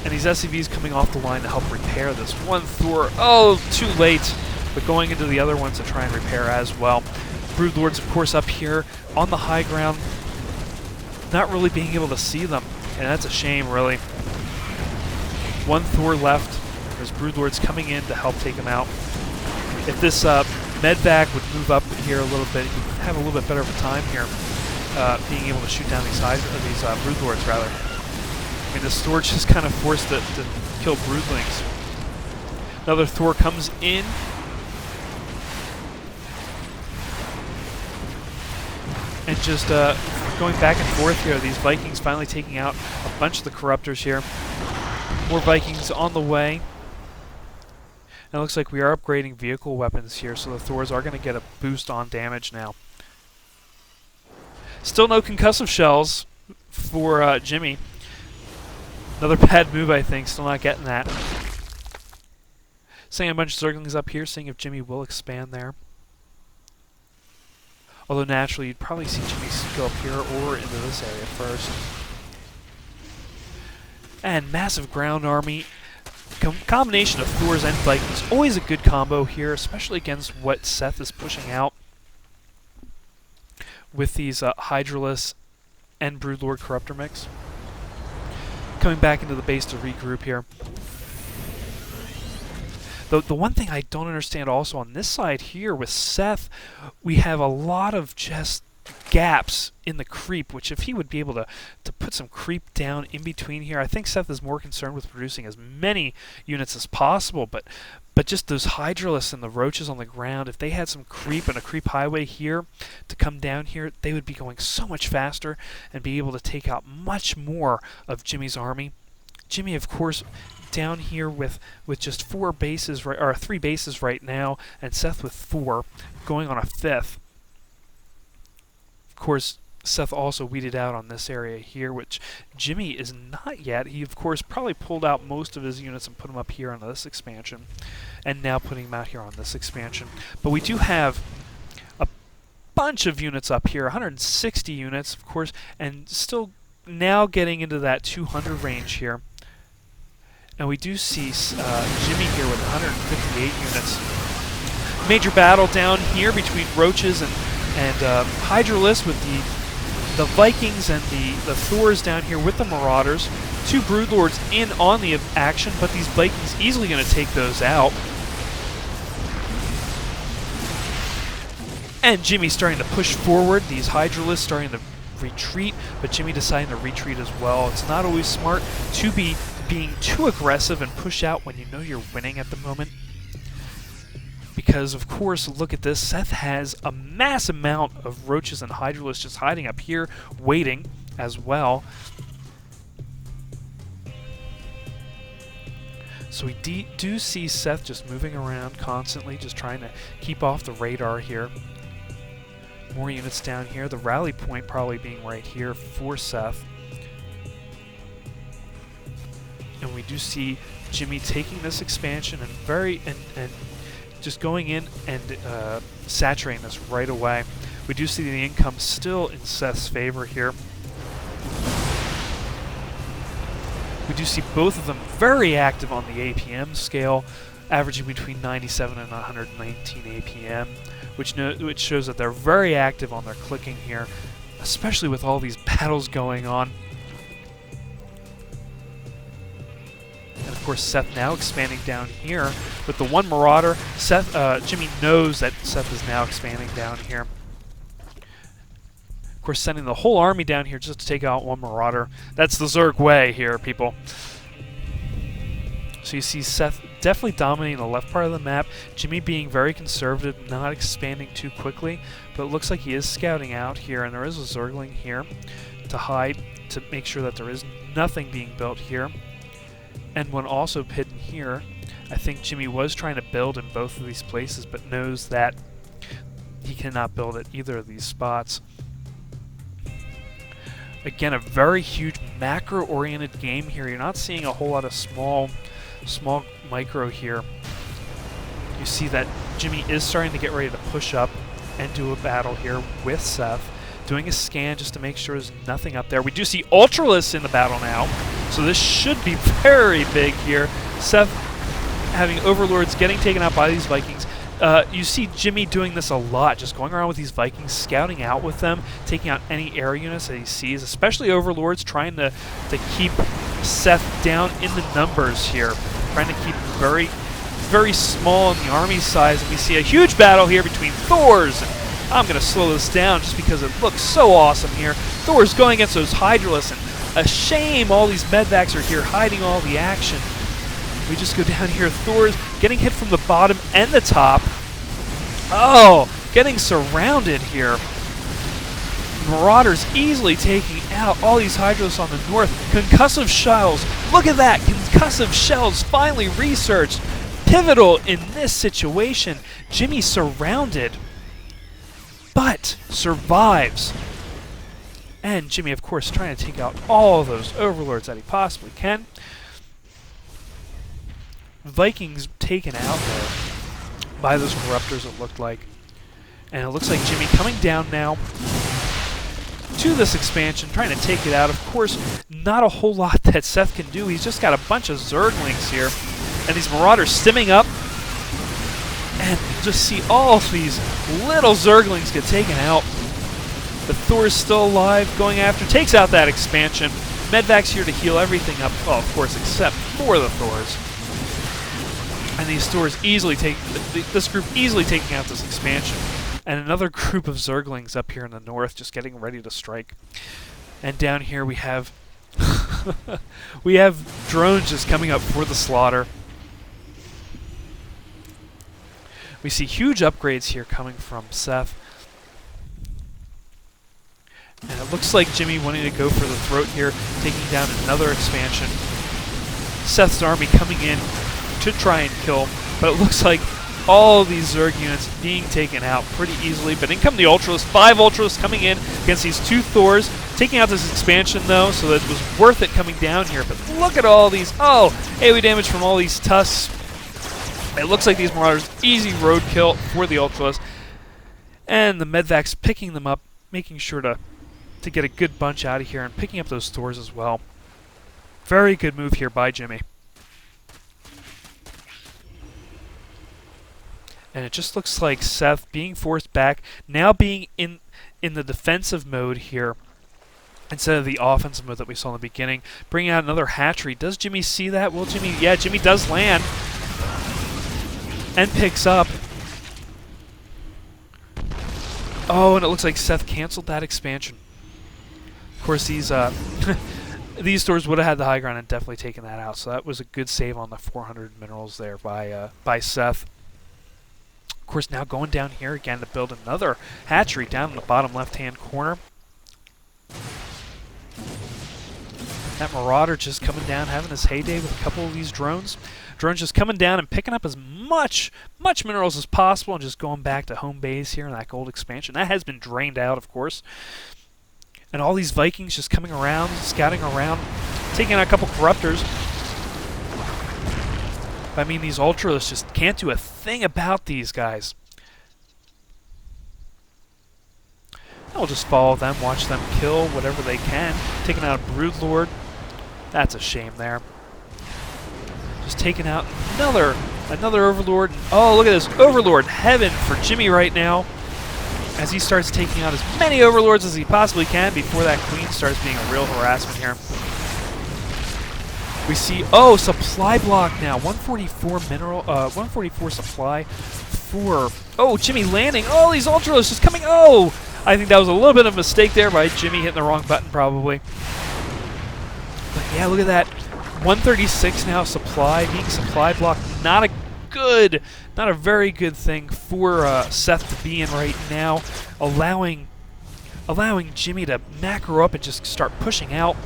And these SCVs coming off the line to help repair this. One Thor, oh, too late, but going into the other ones to try and repair as well. Broodlords, of course, up here on the high ground, not really being able to see them, and that's a shame, really. One Thor left. There's Broodlords coming in to help take him out. If this medvac would move up here a little bit, he'd have a little bit better of a time here, being able to shoot down these Broodlords, rather. I mean, the Storage is kind of forced to kill Broodlings. Another Thor comes in. And just going back and forth here, these Vikings finally taking out a bunch of the Corruptors here. More Vikings on the way. And it looks like we are upgrading vehicle weapons here, so the Thors are going to get a boost on damage now. Still no concussive shells for Jimmy. Another bad move, I think. Still not getting that. Seeing a bunch of Zerglings up here, seeing if Jimmy will expand there. Although naturally, you'd probably see Jimmy go up here or into this area first. And massive ground army. Combination of Thors and Vikings. Always a good combo here, especially against what Sheth is pushing out. With these Hydralisk and Broodlord Corruptor mix. Coming back into the base to regroup here. The one thing I don't understand also on this side here with Sheth, we have a lot of just gaps in the creep, which if he would be able to put some creep down in between here, I think Sheth is more concerned with producing as many units as possible, but just those Hydralisks and the Roaches on the ground, if they had some creep and a creep highway here to come down here, they would be going so much faster and be able to take out much more of Jimmy's army. Jimmy, of course, down here with just 4 bases, or 3 bases right now, and Sheth with 4, going on a 5th. Of course, Sheth also weeded out on this area here, which Jimmy is not yet. He, of course, probably pulled out most of his units and put them up here on this expansion, and now putting them out here on this expansion. But we do have a bunch of units up here, 160 units, of course, and still now getting into that 200 range here. And we do see Jimmy here with 158 units. Major battle down here between Roaches and Hydralisk with the Vikings and the Thors down here with the Marauders. 2 Broodlords in on the action, but these Vikings easily going to take those out. And Jimmy starting to push forward. These Hydralisks starting to retreat, but Jimmy deciding to retreat as well. It's not always smart to be being too aggressive and push out when you know you're winning at the moment. Because, of course, look at this. Sheth has a mass amount of Roaches and Hydralisks just hiding up here, waiting as well. So we do see Sheth just moving around constantly, just trying to keep off the radar here. More units down here. The rally point probably being right here for Sheth. And we do see Jimmy taking this expansion and just going in and saturating this right away. We do see the income still in Sheth's favor here. We do see both of them very active on the APM scale, averaging between 97 and 119 APM, which shows that they're very active on their clicking here, especially with all these battles going on. And of course, Sheth now expanding down here with the 1 Marauder. Jimmy knows that Sheth is now expanding down here. Of course, sending the whole army down here just to take out 1 Marauder. That's the Zerg way here, people. So you see Sheth definitely dominating the left part of the map. Jimmy being very conservative, not expanding too quickly. But it looks like he is scouting out here, and there is a Zergling here to hide, to make sure that there is nothing being built here. And one also hidden here. I think Jimmy was trying to build in both of these places, but knows that he cannot build at either of these spots. Again, a very huge macro-oriented game here. You're not seeing a whole lot of small micro here. You see that Jimmy is starting to get ready to push up and do a battle here with Sheth. doing a scan just to make sure there's nothing up there. We do see Ultralists in the battle now, so this should be very big here. Sheth having Overlords getting taken out by these Vikings. You see Jimmy doing this a lot, just going around with these Vikings, scouting out with them, taking out any air units that he sees, especially Overlords, trying to keep Sheth down in the numbers here, trying to keep very, very small in the army size. And we see a huge battle here between Thors. I'm going to slow this down just because it looks so awesome here. Thor's going against those Hydralisks, and a shame all these medvacs are here hiding all the action. We just go down here. Thor's getting hit from the bottom and the top. Oh, getting surrounded here. Marauders easily taking out all these Hydralisks on the north. Concussive shells. Look at that. Concussive shells finally researched. Pivotal in this situation. Jimmy surrounded, but survives. And Jimmy, of course, trying to take out all of those Overlords that he possibly can. Vikings taken out there by those Corruptors, it looked like. And it looks like Jimmy coming down now to this expansion, trying to take it out. Of course, not a whole lot that Sheth can do. He's just got a bunch of Zerglings here. And these Marauders stimming up. And just see all of these little Zerglings get taken out. The Thor's still alive, going after, takes out that expansion. Medvac's here to heal everything up, well, of course, except for the Thors. And these Thors easily take, this group easily taking out this expansion. And another group of Zerglings up here in the north just getting ready to strike. And down here we have we have drones just coming up for the slaughter. We see huge upgrades here coming from Sheth. And it looks like Jimmy wanting to go for the throat here, taking down another expansion. Sheth's army coming in to try and kill, but it looks like all of these Zerg units being taken out pretty easily. But in come the Ultralists, 5 Ultralists coming in against these 2 Thors, taking out this expansion though, so that it was worth it coming down here. But look at all these, oh, AoE damage from all these tusks. It looks like these Marauders, easy roadkill for the Ultralists. And the Medvacs picking them up, making sure to get a good bunch out of here and picking up those Thors as well. Very good move here by Jimmy. And it just looks like Sheth being forced back, now being in the defensive mode here instead of the offensive mode that we saw in the beginning. Bringing out another hatchery. Does Jimmy see that? Will Jimmy? Yeah, Jimmy does land and picks up. Oh, and it looks like Sheth canceled that expansion. Of course, these these Thors would have had the high ground and definitely taken that out. So that was a good save on the 400 minerals there by Sheth. Of course, now going down here again to build another hatchery down in the bottom left-hand corner. That Marauder just coming down, having his heyday with a couple of these drones. Drones just coming down and picking up as much minerals as possible and just going back to home base here in that gold expansion. That has been drained out, of course. And all these Vikings just coming around, scouting around, taking out a couple Corruptors. I mean, these Ultralists just can't do a thing about these guys. I'll just follow them, watch them kill whatever they can. Taking out a Broodlord. That's a shame there. Just taking out another Overlord. Oh, look at this. Overlord heaven for Jimmy right now, as he starts taking out as many Overlords as he possibly can before that Queen starts being a real harassment here. We see, oh, supply block now. 144 mineral, 144 supply for, oh, Jimmy landing. Oh, these Ultralists just coming. Oh, I think that was a little bit of a mistake there by Jimmy hitting the wrong button probably. But yeah, look at that. 136 now supply, being supply block. Not a very good thing for Sheth to be in right now. Allowing Jimmy to macro up and just start pushing out.